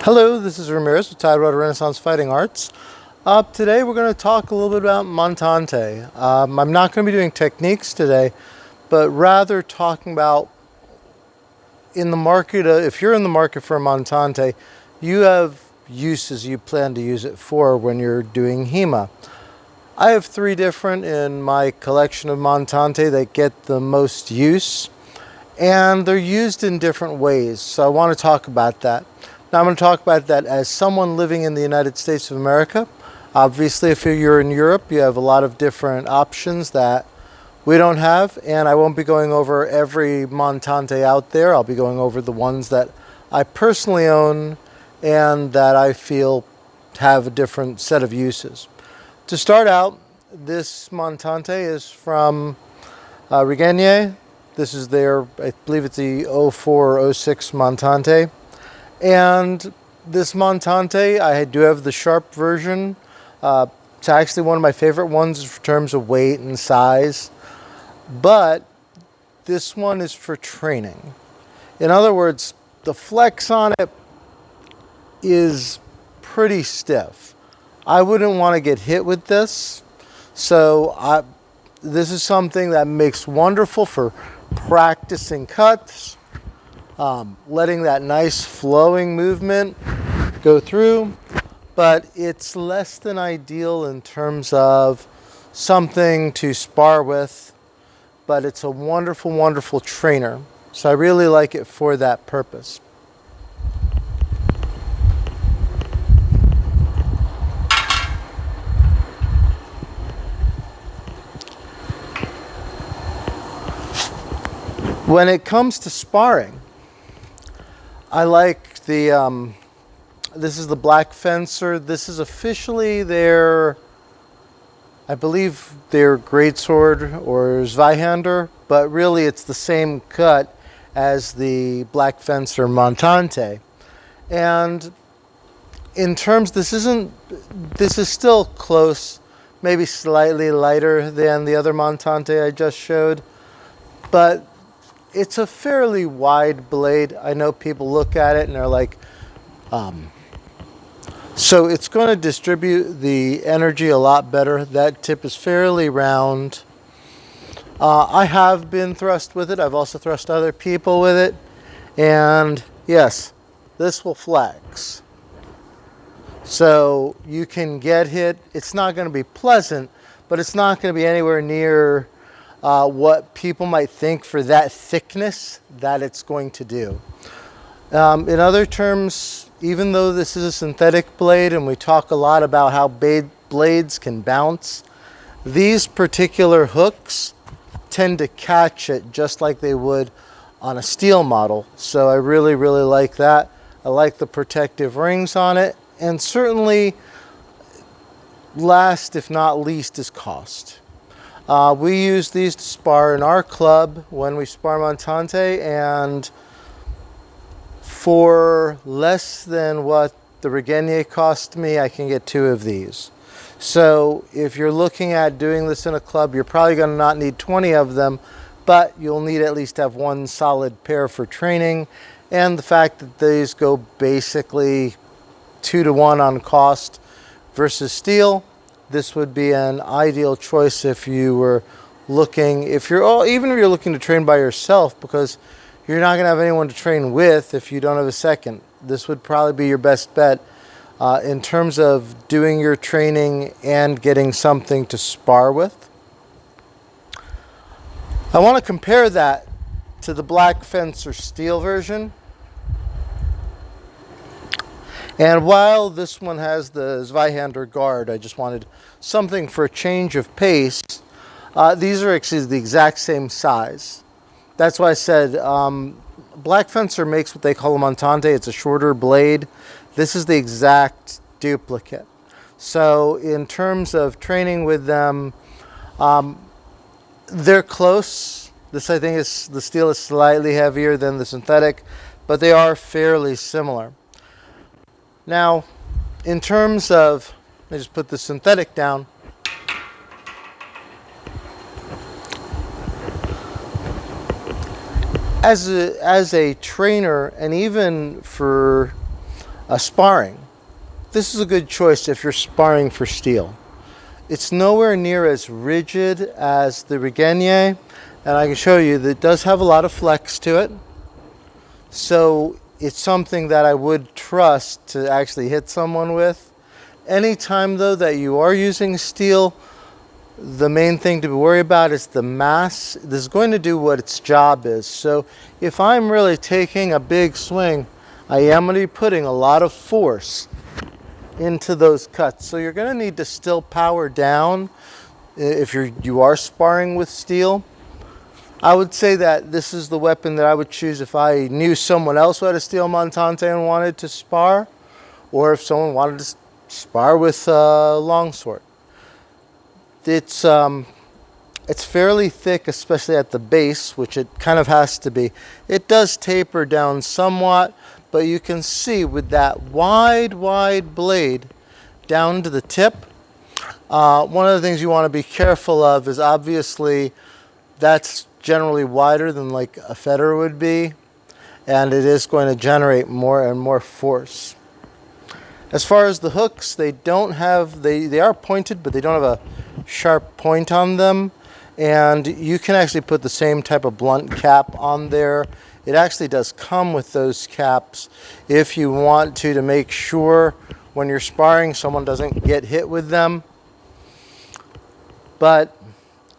Hello, this is Ramirez with Tidewater Renaissance Fighting Arts. Today we're going to talk a little bit about Montante. I'm not going to be doing techniques today, but rather talking about in the market, if you're in the market for a Montante, you have uses you plan to use it for when you're doing HEMA. I have 3 different in my collection of Montante that get the most use, and they're used in different ways, so I want to talk about that. Now I'm going to talk about that as someone living in the United States of America. Obviously, if you're in Europe, you have a lot of different options that we don't have, and I won't be going over every Montante out there. I'll be going over the ones that I personally own and that I feel have a different set of uses. To start out, this Montante is from Regenyei. This is their, I believe it's the 04 or 06 Montante. And this Montante, I do have the sharp version. It's actually one of my favorite ones in terms of weight and size. But this one is for training. In other words, the flex on it is pretty stiff. I wouldn't want to get hit with this. So this is something that makes wonderful for practicing cuts. Letting that nice flowing movement go through, but it's less than ideal in terms of something to spar with, but it's a wonderful, wonderful trainer. So I really like it for that purpose. When it comes to sparring, I like the, this is the Blackfencer. This is officially their, I believe their greatsword or Zweihander, but really it's the same cut as the Blackfencer Montante. And in terms, this is still close, maybe slightly lighter than the other Montante I just showed, but it's a fairly wide blade. I know people look at it and they're like, so it's going to distribute the energy a lot better. That tip is fairly round. I have been thrust with it. I've also thrust other people with it. And yes, this will flex. So you can get hit. It's not going to be pleasant, but it's not going to be anywhere near what people might think for that thickness that it's going to do. In other terms, even though this is a synthetic blade and we talk a lot about how blades can bounce, these particular hooks tend to catch it just like they would on a steel model. So I really, really like that. I like the protective rings on it, and certainly last, if not least, is cost. We use these to spar in our club when we spar Montante, and for less than what the Regenyei cost me, I can get 2 of these. So if you're looking at doing this in a club, you're probably going to not need 20 of them, but you'll need at least have 1 solid pair for training. And the fact that these go basically 2 to 1 on cost versus steel, this would be an ideal choice if you were looking, even if you're looking to train by yourself, because you're not going to have anyone to train with if you don't have a second. This would probably be your best bet in terms of doing your training and getting something to spar with. I want to compare that to the Blackfencer steel version. And while this one has the Zweihander guard, I just wanted something for a change of pace. These are actually the exact same size. That's why I said Blackfencer makes what they call a Montante. It's a shorter blade. This is the exact duplicate. So in terms of training with them, they're close. This, I think, is the steel is slightly heavier than the synthetic, but they are fairly similar. Now, in terms of, I just put the synthetic down. As a trainer, and even for Sparring. This is a good choice if you're sparring for steel. It's nowhere near as rigid as the Regenyei, and I can show you that it does have a lot of flex to it. So it's something that I would trust to actually hit someone with. Anytime though that you are using steel, the main thing to worry about is the mass. This is going to do what its job is. So if I'm really taking a big swing, I am going to be putting a lot of force into those cuts. So you're going to need to still power down if you are sparring with steel. I would say that this is the weapon that I would choose if I knew someone else who had a steel Montante and wanted to spar, or if someone wanted to spar with a longsword. It's fairly thick, especially at the base, which it kind of has to be. It does taper down somewhat, but you can see with that wide blade down to the tip, one of the things you want to be careful of is obviously that's generally wider than like a feather would be, and it is going to generate more and more force. As far as the hooks, they are pointed, but they don't have a sharp point on them, and you can actually put the same type of blunt cap on there. It actually does come with those caps if you want to make sure when you're sparring someone doesn't get hit with them. But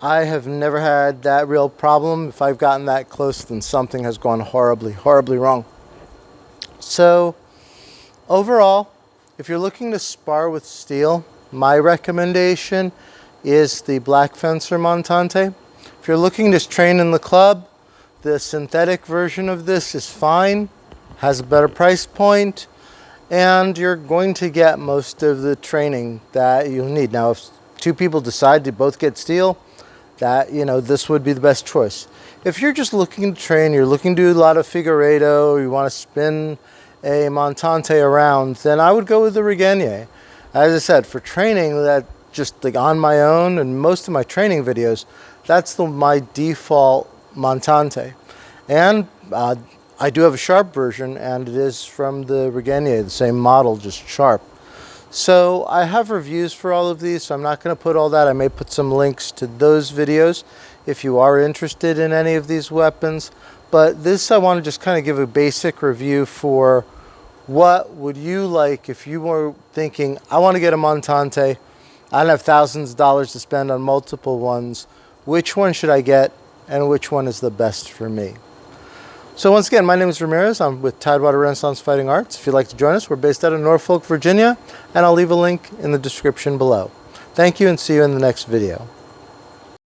I have never had that real problem. If I've gotten that close, then something has gone horribly wrong. So overall, if you're looking to spar with steel, my recommendation is the Blackfencer Montante. If you're looking to train in the club, the synthetic version of this is fine, has a better price point, and you're going to get most of the training that you'll need. Now, if two people decide to both get steel, this would be the best choice. If you're just looking to train, you're looking to do a lot of figueredo, you want to spin a Montante around, then I would go with the Regenyei. As I said, for training, that just like on my own and most of my training videos, that's my default Montante. And I do have a sharp version, and it is from the Regenyei, the same model, just sharp. So I have reviews for all of these, so I'm not going to put all that. I may put some links to those videos if you are interested in any of these weapons. But this, I want to just kind of give a basic review for what would you like if you were thinking, I want to get a Montante, I don't have thousands of dollars to spend on multiple ones. Which one should I get, and which one is the best for me? So once again, my name is Ramirez. I'm with Tidewater Renaissance Fighting Arts. If you'd like to join us, we're based out of Norfolk, Virginia, and I'll leave a link in the description below. Thank you, and see you in the next video.